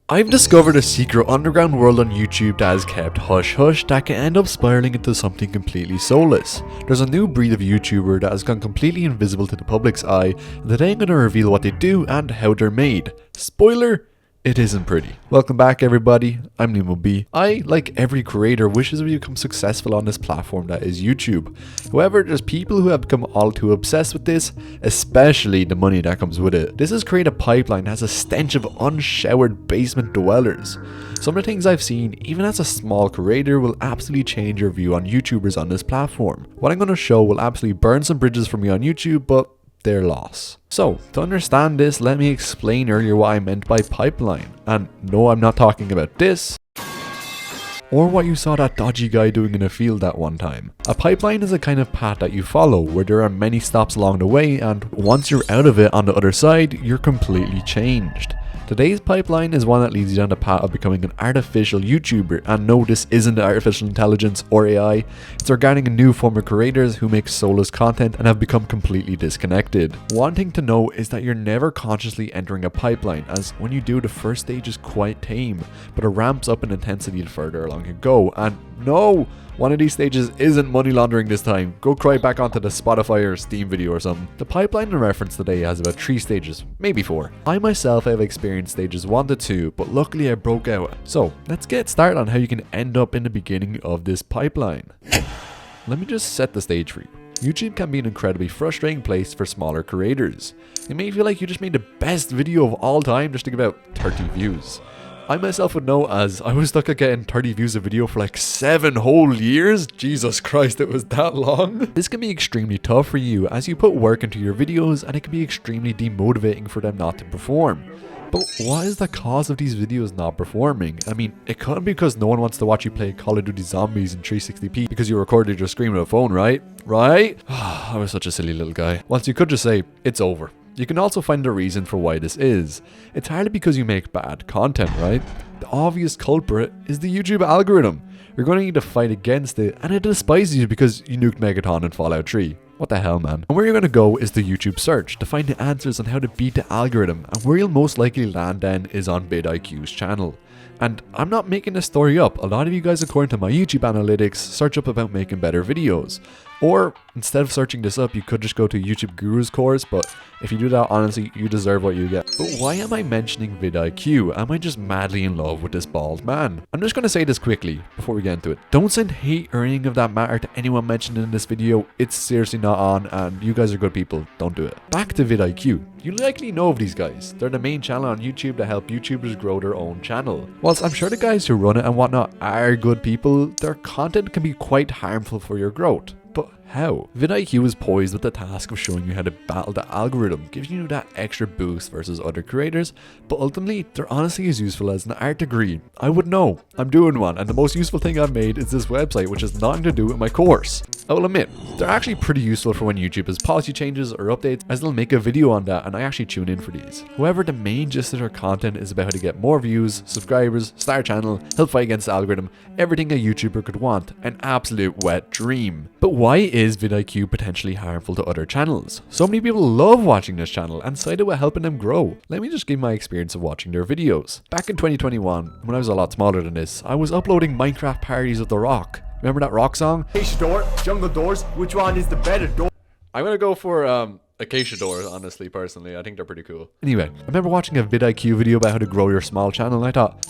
I've discovered a secret underground world on YouTube that is kept hush hush that can end up spiraling into something completely soulless. There's a new breed of YouTuber that has gone completely invisible to the public's eye, and today I'm going to reveal what they do and how they're made. Spoiler! It isn't pretty. Welcome back everybody, I'm Nemo B. I, like every creator, wishes to become successful on this platform that is YouTube. However, there's people who have become all too obsessed with this, especially the money that comes with it. This has created a pipeline that has a stench of unshowered basement dwellers. Some of the things I've seen, even as a small creator, will absolutely change your view on YouTubers on this platform. What I'm going to show will absolutely burn some bridges for me on YouTube, but their loss. So, to understand this, let me explain earlier what I meant by pipeline. And no, I'm not talking about this, or what you saw that dodgy guy doing in a field that one time. A pipeline is a kind of path that you follow, where there are many stops along the way, and once you're out of it on the other side, you're completely changed. Today's pipeline is one that leads you down the path of becoming an artificial YouTuber, and no, this isn't artificial intelligence or AI, it's regarding a new form of creators who make soulless content and have become completely disconnected. One thing to know is that you're never consciously entering a pipeline, as when you do, the first stage is quite tame, but it ramps up in intensity the further along you go, and no! One of these stages isn't money laundering this time. Go cry back onto the Spotify or Steam video or something. The pipeline in reference today has about 3 stages, maybe 4. I myself have experienced stages 1 to 2, but luckily I broke out. So let's get started on how you can end up in the beginning of this pipeline. Let me just set the stage for you. YouTube can be an incredibly frustrating place for smaller creators. You may feel like you just made the best video of all time just to get about 30 views. I myself would know, as I was stuck at getting 30 views a video for like 7 whole years. Jesus Christ, it was that long. This can be extremely tough for you as you put work into your videos, and it can be extremely demotivating for them not to perform. But what is the cause of these videos not performing? I mean, it couldn't be because no one wants to watch you play Call of Duty Zombies in 360p because you recorded your screen with a phone, right? Right? I was such a silly little guy. Once you could just say, it's over. You can also find the reason for why this is. It's hardly because you make bad content, right? The obvious culprit is the YouTube algorithm. You're going to need to fight against it, and it despises you because you nuked Megaton in Fallout 3. What the hell, man? And where you're going to go is the YouTube search to find the answers on how to beat the algorithm, and where you'll most likely land then is on vidIQ's channel. And I'm not making this story up, a lot of you guys, according to my YouTube analytics, search up about making better videos. Or, instead of searching this up, you could just go to YouTube Guru's course, but if you do that, honestly, you deserve what you get. But why am I mentioning vidIQ? Am I just madly in love with this bald man? I'm just going to say this quickly, before we get into it. Don't send hate or anything of that matter to anyone mentioned in this video. It's seriously not on, and you guys are good people. Don't do it. Back to vidIQ. You likely know of these guys. They're the main channel on YouTube to help YouTubers grow their own channel. Whilst I'm sure the guys who run it and whatnot are good people, their content can be quite harmful for your growth. But how? vidIQ is poised with the task of showing you how to battle the algorithm, giving you that extra boost versus other creators, but ultimately, they're honestly as useful as an art degree. I would know. I'm doing one, and the most useful thing I've made is this website, which has nothing to do with my course. I will admit, they're actually pretty useful for when YouTube has policy changes or updates, as they'll make a video on that, and I actually tune in for these. However, the main gist of their content is about how to get more views, subscribers, start a channel, help fight against the algorithm, everything a YouTuber could want, an absolute wet dream. But why is vidIQ potentially harmful to other channels? So many people love watching this channel and cited with helping them grow. Let me just give my experience of watching their videos. Back in 2021, when I was a lot smaller than this, I was uploading Minecraft parodies of The Rock. Remember that Rock song? Acacia Door, Jungle Doors, which one is the better door? I'm gonna go for Acacia Doors, honestly, personally. I think they're pretty cool. Anyway, I remember watching a vidIQ video about how to grow your small channel, and I thought,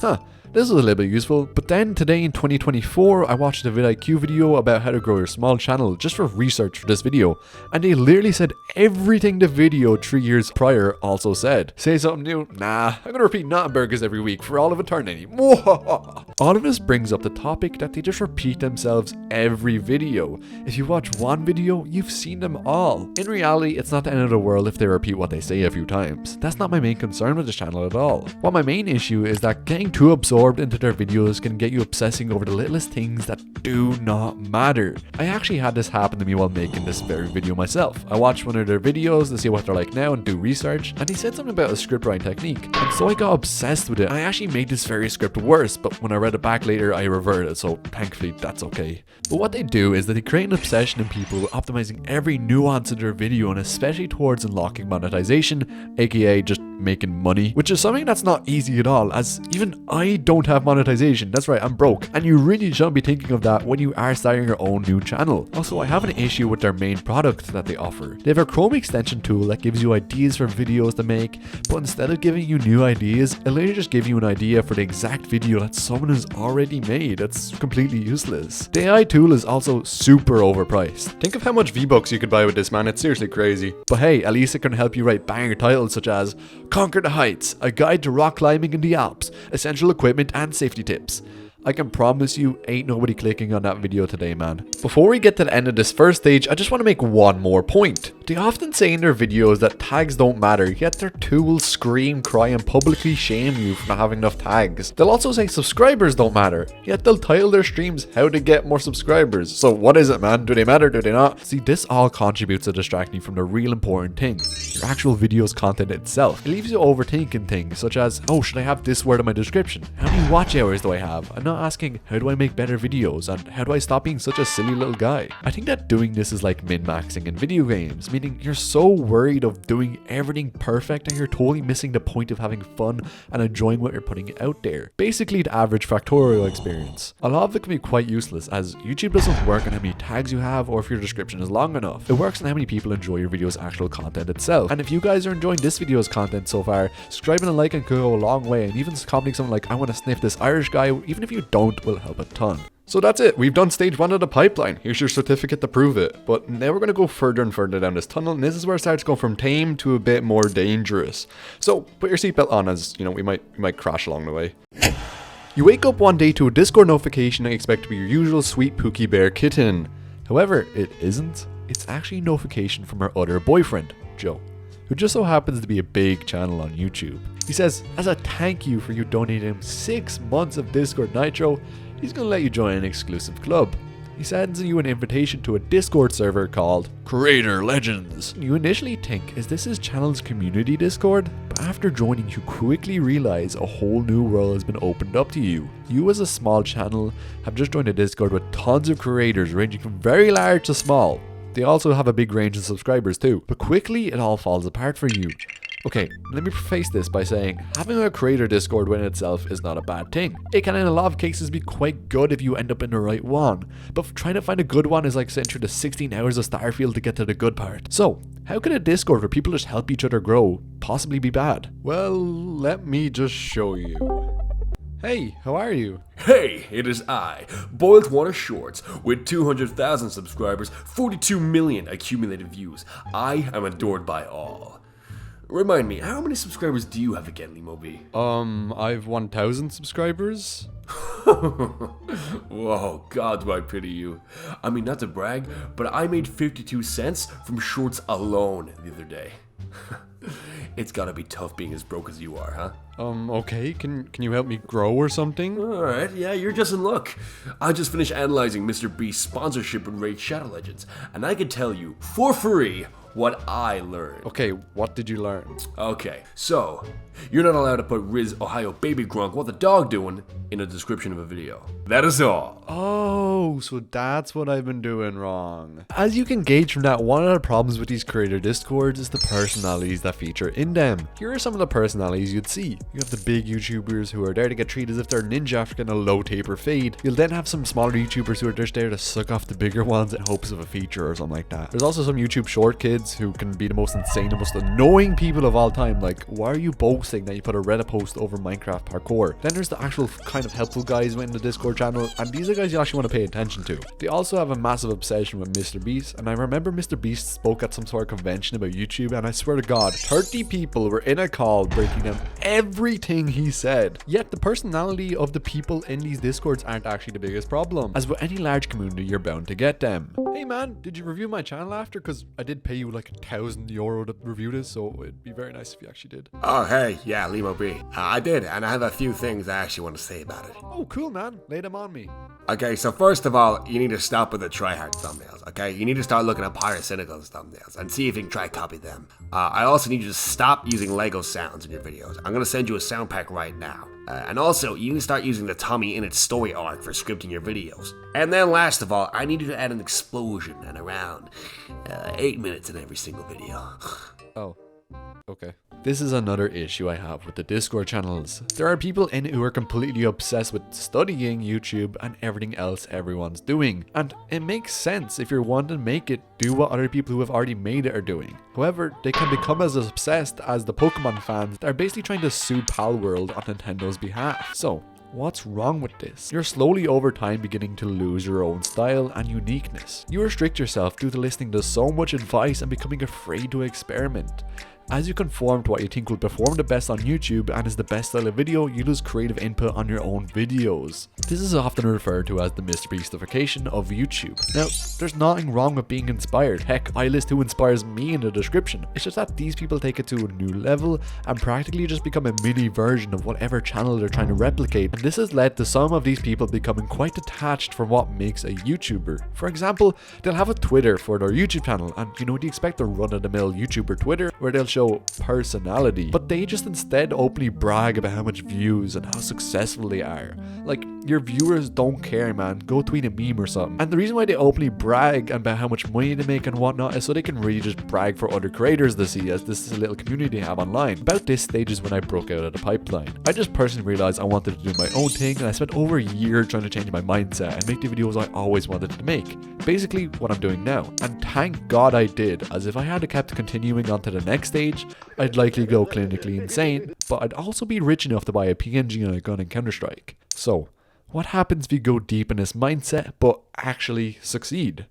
this is a little bit useful. But then today in 2024, I watched a vidIQ video about how to grow your small channel just for research for this video. And they literally said everything the video 3 years prior also said. Say something new? Nah, I'm gonna repeat nothing burgers every week for all of eternity. All of this brings up the topic that they just repeat themselves every video. If you watch one video, you've seen them all. In reality, it's not the end of the world if they repeat what they say a few times. That's not my main concern with this channel at all. What my main issue is that getting too absorbed into their videos can get you obsessing over the littlest things that do not matter. I actually had this happen to me while making this very video myself. I watched one of their videos to see what they're like now and do research, and they said something about a script writing technique, and so I got obsessed with it. I actually made this very script worse, but when I read it back later, I reverted, so thankfully that's okay. But what they do is that they create an obsession in people with optimizing every nuance of their video, and especially towards unlocking monetization, aka just making money, which is something that's not easy at all, as even I don't have monetization. That's right, I'm broke, and you really shouldn't be thinking of that when you are starting your own new channel. Also, I have an issue with their main product that they offer. They have a Chrome extension tool that gives you ideas for videos to make, but instead of giving you new ideas, it'll literally just give you an idea for the exact video that someone has already made. That's completely useless. The AI tool is also super overpriced. Think of how much V-Bucks you could buy with this, man. It's seriously crazy. But hey, at least it can help you write banger titles such as Conquer the Heights, a guide to rock climbing in the Alps, essential equipment and safety tips. I can promise you ain't nobody clicking on that video today, man. Before we get to the end of this first stage, I just want to make one more point. They often say in their videos that tags don't matter, yet their tools scream, cry and publicly shame you for not having enough tags. They'll also say subscribers don't matter, yet they'll title their streams how to get more subscribers. So what is it, man? Do they matter? Do they not? See, this all contributes to distracting you from the real important thing, your actual video's content itself. It leaves you overthinking things such as, oh, should I have this word in my description? How many watch hours do I have? I'm not asking, how do I make better videos, and how do I stop being such a silly little guy? I think that doing this is like min-maxing in video games, meaning you're so worried of doing everything perfect and you're totally missing the point of having fun and enjoying what you're putting out there. Basically the average factorial experience. A lot of it can be quite useless, as YouTube doesn't work on how many tags you have or if your description is long enough. It works on how many people enjoy your video's actual content itself. And if you guys are enjoying this video's content so far, subscribing and liking could go a long way, and even commenting something like, I want to sniff this Irish guy, even if you don't, will help a ton. So that's it, we've done stage 1 of the pipeline. Here's your certificate to prove it. But now we're going to go further and further down this tunnel, and this is where it starts going from tame to a bit more dangerous. So put your seatbelt on, as you know, we might crash along the way. You wake up one day to a Discord notification and expect to be your usual sweet Pookie Bear kitten. However, it isn't. It's actually a notification from her other boyfriend, Joe, who just so happens to be a big channel on YouTube. He says, as a thank you for you donating him 6 months of Discord Nitro, he's gonna let you join an exclusive club. He sends you an invitation to a Discord server called Creator Legends. You initially think, is this his channel's community Discord? But after joining, you quickly realize a whole new world has been opened up to you. You as a small channel have just joined a Discord with tons of creators ranging from very large to small. They also have a big range of subscribers too, but quickly it all falls apart for you. Okay, let me preface this by saying, having a creator Discord within itself is not a bad thing. It can in a lot of cases be quite good if you end up in the right one, but trying to find a good one is like sitting through the 16 hours of Starfield to get to the good part. So, how could a Discord where people just help each other grow possibly be bad? Well, let me just show you. Hey, how are you? Hey, it is I, Boiled Water Shorts, with 200,000 subscribers, 42 million accumulated views. I am adored by all. Remind me, how many subscribers do you have again, Limo B? I've 1,000 subscribers. Whoa, God, do I pity you. I mean, not to brag, but I made 52 cents from shorts alone the other day. It's gotta be tough being as broke as you are, huh? Okay, can you help me grow or something? Alright, yeah, you're just in luck. I just finished analyzing Mr. Beast's sponsorship in Raid Shadow Legends, and I can tell you, for free, what I learned. Okay, what did you learn? Okay, so, you're not allowed to put Riz Ohio Baby Grunk, what the dog doing, in the description of a video. That is all. Oh, so that's what I've been doing wrong. As you can gauge from that, one of the problems with these creator Discords is the personalities that feature in them. Here are some of the personalities you'd see. You have the big YouTubers who are there to get treated as if they're ninja after getting a low taper fade. You'll then have some smaller YouTubers who are just there to suck off the bigger ones in hopes of a feature or something like that. There's also some YouTube short kids who can be the most insane and most annoying people of all time, like, why are you boasting that you put a Reddit post over Minecraft parkour? Then there's the actual kind of helpful guys in the Discord channel, and these are guys you actually want to pay attention to. They also have a massive obsession with Mr. Beast, and I remember Mr. Beast spoke at some sort of convention about YouTube, and I swear to God, 30 people were in a call breaking down everything he said. Yet the personality of the people in these Discords aren't actually the biggest problem. As with any large community, you're bound to get them. Hey man, did you review my channel after? Because I did pay you like €1,000 to review this, so it'd be very nice if you actually did. Oh, hey, yeah, Limo B. I did, and I have a few things I actually want to say about it. Oh, cool, man. Lay them on me. Okay, so first of all, you need to stop with the tryhard thumbnails, okay? You need to start looking at Pyrocynical's thumbnails and see if you can try copy them. I also need you to stop using Lego sounds in your videos. I'm going to send you a sound pack right now. And also, you can start using the Tommy Innit story arc for scripting your videos. And then last of all, I need you to add an explosion and around 8 minutes in every single video. Oh. Okay. This is another issue I have with the Discord channels. There are people in it who are completely obsessed with studying YouTube and everything else everyone's doing. And it makes sense. If you're wanting to make it, do what other people who have already made it are doing. However, they can become as obsessed as the Pokemon fans that are basically trying to sue Palworld on Nintendo's behalf. So, what's wrong with this? You're slowly over time beginning to lose your own style and uniqueness. You restrict yourself due to listening to so much advice and becoming afraid to experiment. As you conform to what you think will perform the best on YouTube and is the best style of video, you lose creative input on your own videos. This is often referred to as the Mr. Beastification of YouTube. Now, there's nothing wrong with being inspired. Heck, I list who inspires me in the description. It's just that these people take it to a new level and practically just become a mini version of whatever channel they're trying to replicate. And this has led to some of these people becoming quite detached from what makes a YouTuber. For example, they'll have a Twitter for their YouTube channel, and you know, you expect a run-of-the-mill YouTuber Twitter where they'll show personality, but they just instead openly brag about how much views and how successful they are. Like, your viewers don't care, man. Go tweet a meme or something. And the reason why they openly brag about how much money they make and whatnot is so they can really just brag for other creators to see, as this is a little community they have online. About this stage is when I broke out of the pipeline. I just personally realized I wanted to do my own thing, and I spent over a year trying to change my mindset and make the videos I always wanted to make. Basically what I'm doing now. And thank God I did, as if I had kept continuing on to the next stage, I'd likely go clinically insane, but I'd also be rich enough to buy a PNG and a gun in Counter-Strike. So, what happens if you go deep in this mindset, but actually succeed?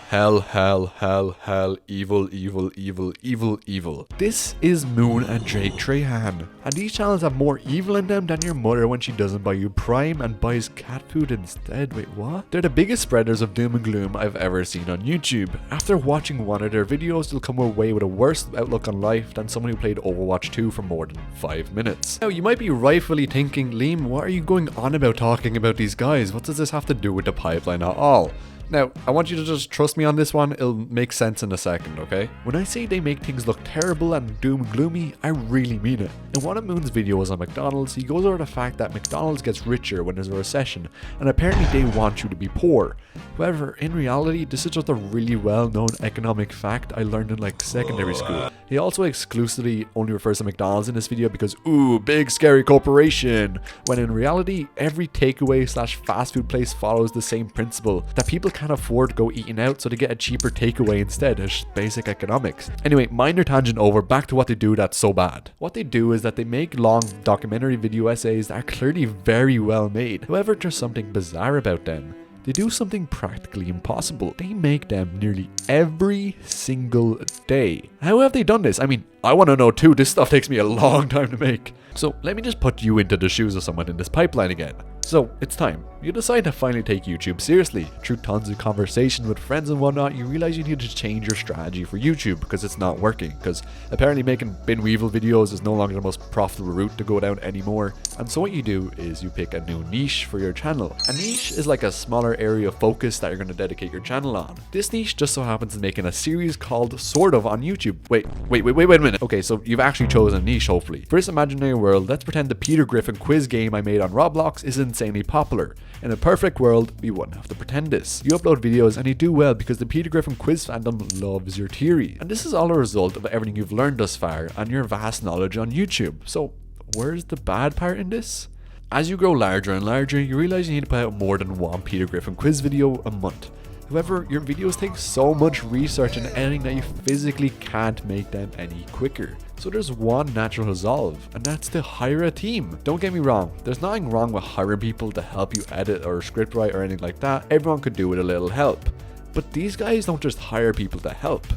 Hell, hell, hell, hell, evil, evil, evil, evil, evil. This is Moon and Jake Tran, and these channels have more evil in them than your mother when she doesn't buy you Prime and buys cat food instead. Wait, what? They're the biggest spreaders of doom and gloom I've ever seen on YouTube. After watching one of their videos, you'll come away with a worse outlook on life than someone who played Overwatch 2 for more than 5 minutes. Now, you might be rightfully thinking, Liam, what are you going on about talking about these guys? What does this have to do with the pipeline at all? Now, I want you to just trust me on this one, it'll make sense in a second, okay? When I say they make things look terrible and doom and gloomy, I really mean it. In one of Moon's videos on McDonald's, he goes over the fact that McDonald's gets richer when there's a recession, and apparently they want you to be poor. However, in reality, this is just a really well-known economic fact I learned in like secondary school. He also exclusively only refers to McDonald's in this video because, ooh, big scary corporation, when in reality, every takeaway / fast food place follows the same principle, that people can't afford to go eating out, so they get a cheaper takeaway instead. It's just basic economics. Anyway, minor tangent over, back to what they do that's so bad. What they do is that they make long documentary video essays that are clearly very well made. However, there's something bizarre about them. They do something practically impossible. They make them nearly every single day. How have they done this? I mean, I want to know too. This stuff takes me a long time to make. So let me just put you into the shoes of someone in this pipeline again. So it's time. You decide to finally take YouTube seriously. Through tons of conversations with friends and whatnot, you realize you need to change your strategy for YouTube because it's not working. Because apparently making bin weevil videos is no longer the most profitable route to go down anymore. And so what you do is you pick a new niche for your channel. A niche is like a smaller area of focus that you're going to dedicate your channel on. This niche just so happens to making a series called Sort of on YouTube. Wait a minute. Okay, so you've actually chosen a niche, hopefully. For this imaginary world, let's pretend the Peter Griffin quiz game I made on Roblox is insanely popular. In a perfect world, we wouldn't have to pretend this. You upload videos and you do well because the Peter Griffin quiz fandom loves your theory. And this is all a result of everything you've learned thus far and your vast knowledge on YouTube. So where's the bad part in this? As you grow larger and larger, you realize you need to put out more than one Peter Griffin quiz video a month. However, your videos take so much research and editing that you physically can't make them any quicker. So there's one natural resolve, and that's to hire a team. Don't get me wrong, there's nothing wrong with hiring people to help you edit or scriptwrite or anything like that. Everyone could do with a little help. But these guys don't just hire people to help.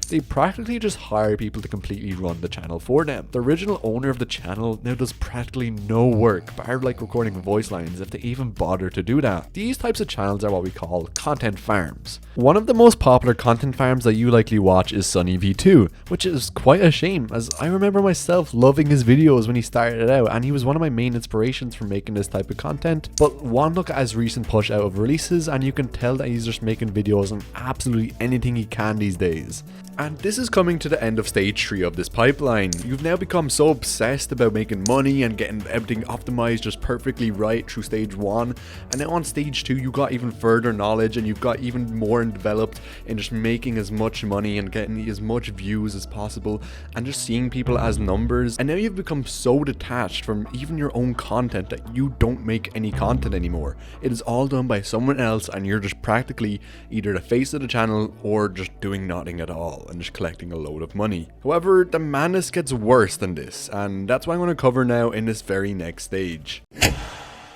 They practically just hire people to completely run the channel for them. The original owner of the channel now does practically no work, bar like recording voice lines if they even bother to do that. These types of channels are what we call content farms. One of the most popular content farms that you likely watch is SunnyV2, which is quite a shame, as I remember myself loving his videos when he started out, and he was one of my main inspirations for making this type of content. But one look at his recent push out of releases and you can tell that he's just making videos on absolutely anything he can these days. And this is coming to the end of stage 3 of this pipeline. You've now become so obsessed about making money and getting everything optimized just perfectly right through stage 1, and now on stage 2 you got even further knowledge and you've got even more developed in just making as much money and getting as much views as possible and just seeing people as numbers. And now you've become so detached from even your own content that you don't make any content anymore. It is all done by someone else and you're just practically either the face of the channel or just doing nothing at all and just collecting a load of money. However, the madness gets worse than this, and that's what I'm going to cover now in this very next stage.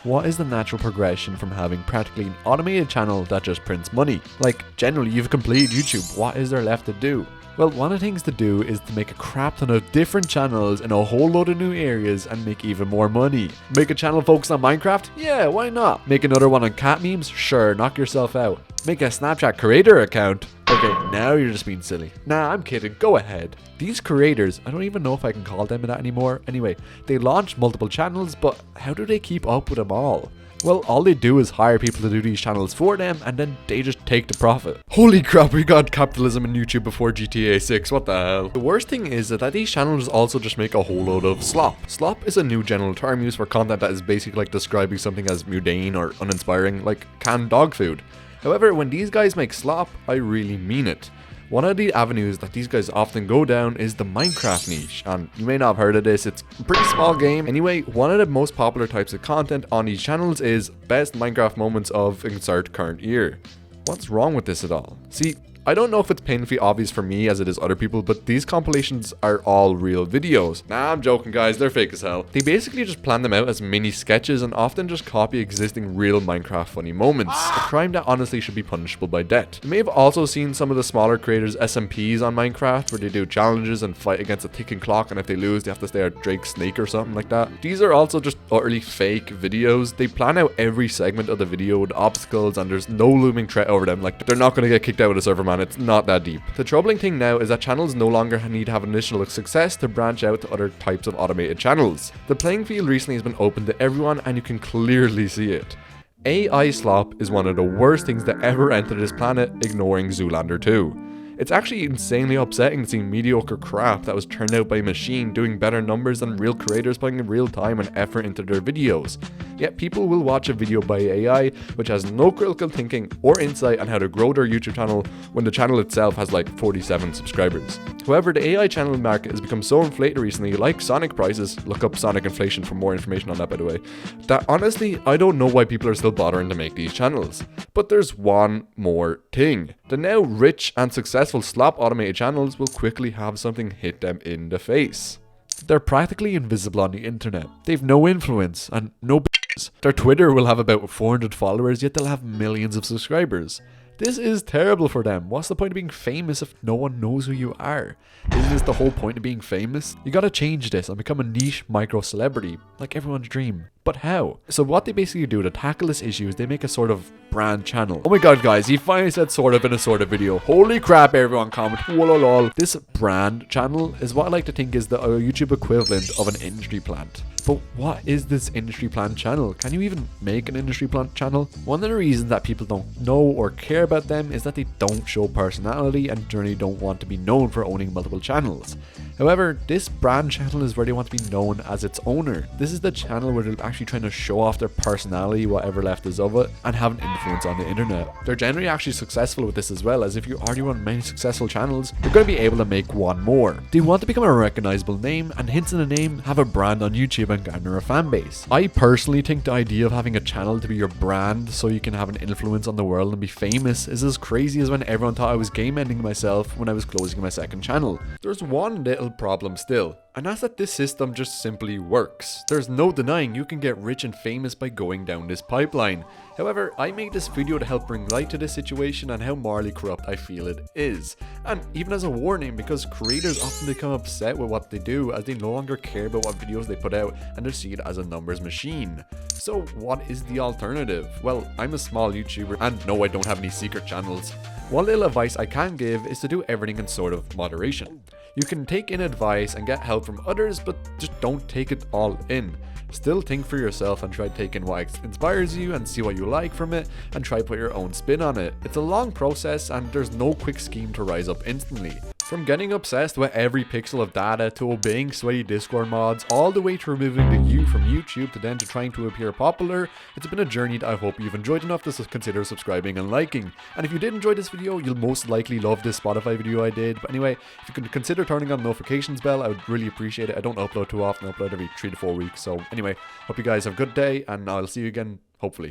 What is the natural progression from having practically an automated channel that just prints money? Like, generally you've completed YouTube, what is there left to do? Well, one of the things to do is to make a crap ton of different channels in a whole load of new areas and make even more money. Make a channel focused on Minecraft? Yeah, why not? Make another one on cat memes? Sure, knock yourself out. Make a Snapchat creator account? Okay, now you're just being silly. Nah, I'm kidding, go ahead. These creators, I don't even know if I can call them that anymore. Anyway, they launch multiple channels, but how do they keep up with them all? Well, all they do is hire people to do these channels for them, and then they just take the profit. Holy crap, we got capitalism in YouTube before GTA 6, what the hell? The worst thing is that these channels also just make a whole load of slop. Slop is a new general term used for content that is basically like describing something as mundane or uninspiring, like canned dog food. However, when these guys make slop, I really mean it. One of the avenues that these guys often go down is the Minecraft niche, and you may not have heard of this, it's a pretty small game. Anyway, one of the most popular types of content on these channels is best Minecraft moments of insert current year. What's wrong with this at all? See, I don't know if it's painfully obvious for me as it is other people, but these compilations are all real videos. Nah, I'm joking guys, they're fake as hell. They basically just plan them out as mini sketches and often just copy existing real Minecraft funny moments. A crime that honestly should be punishable by death. You may have also seen some of the smaller creators' SMPs on Minecraft where they do challenges and fight against a ticking clock, and if they lose they have to stay at Drake's snake or something like that. These are also just utterly fake videos. They plan out every segment of the video with obstacles and there's no looming threat over them, like they're not going to get kicked out of the server, man. It's not that deep. The troubling thing now is that channels no longer need to have initial success to branch out to other types of automated channels. The playing field recently has been open to everyone and you can clearly see it. AI slop is one of the worst things that ever entered this planet, ignoring Zoolander 2. It's actually insanely upsetting to see mediocre crap that was turned out by a machine doing better numbers than real creators putting real time and effort into their videos. Yet people will watch a video by AI which has no critical thinking or insight on how to grow their YouTube channel when the channel itself has like 47 subscribers. However, the AI channel market has become so inflated recently, like Sonic prices, look up Sonic inflation for more information on that by the way, that honestly I don't know why people are still bothering to make these channels. But there's one more thing. The now rich and successful slop automated channels will quickly have something hit them in the face. They're practically invisible on the internet. They've no influence and no business. Their Twitter will have about 400 followers, yet they'll have millions of subscribers. This is terrible for them. What's the point of being famous if no one knows who you are? Isn't this the whole point of being famous? You gotta change this and become a niche micro celebrity, like everyone's dream. But how? So what they basically do to tackle this issue is they make a sort of brand channel. Oh my god guys, he finally said sort of in a sort of video. Holy crap, everyone comment. Lol. This brand channel is what I like to think is the YouTube equivalent of an industry plant. But what is this industry plant channel? Can you even make an industry plant channel? One of the reasons that people don't know or care about them is that they don't show personality and generally don't want to be known for owning multiple channels. However, this brand channel is where they want to be known as its owner. This is the channel where they're actually trying to show off their personality, whatever left is of it, and have an influence on the internet. They're generally actually successful with this as well, as if you already run many successful channels, you're going to be able to make one more. They want to become a recognizable name, and hints in the name, have a brand on YouTube and garner a fan base. I personally think the idea of having a channel to be your brand so you can have an influence on the world and be famous is as crazy as when everyone thought I was game ending myself when I was closing my second channel. There's one little problem still, and that's that this system just simply works. There's no denying you can get rich and famous by going down this pipeline. However, I made this video to help bring light to this situation and how morally corrupt I feel it is. And even as a warning, because creators often become upset with what they do as they no longer care about what videos they put out and they see it as a numbers machine. So what is the alternative? Well, I'm a small YouTuber and no, I don't have any secret channels. One little advice I can give is to do everything in sort of moderation. You can take in advice and get help from others, but just don't take it all in. Still think for yourself and try to take in what inspires you and see what you like from it and try to put your own spin on it. It's a long process and there's no quick scheme to rise up instantly. From getting obsessed with every pixel of data, to obeying sweaty Discord mods, all the way to removing the U from YouTube, to then to trying to appear popular, it's been a journey that I hope you've enjoyed enough to consider subscribing and liking. And if you did enjoy this video, you'll most likely love this Spotify video I did. But anyway, if you could consider turning on the notifications bell, I would really appreciate it. I don't upload too often, I upload every 3 to 4 weeks. So anyway, hope you guys have a good day, and I'll see you again, hopefully.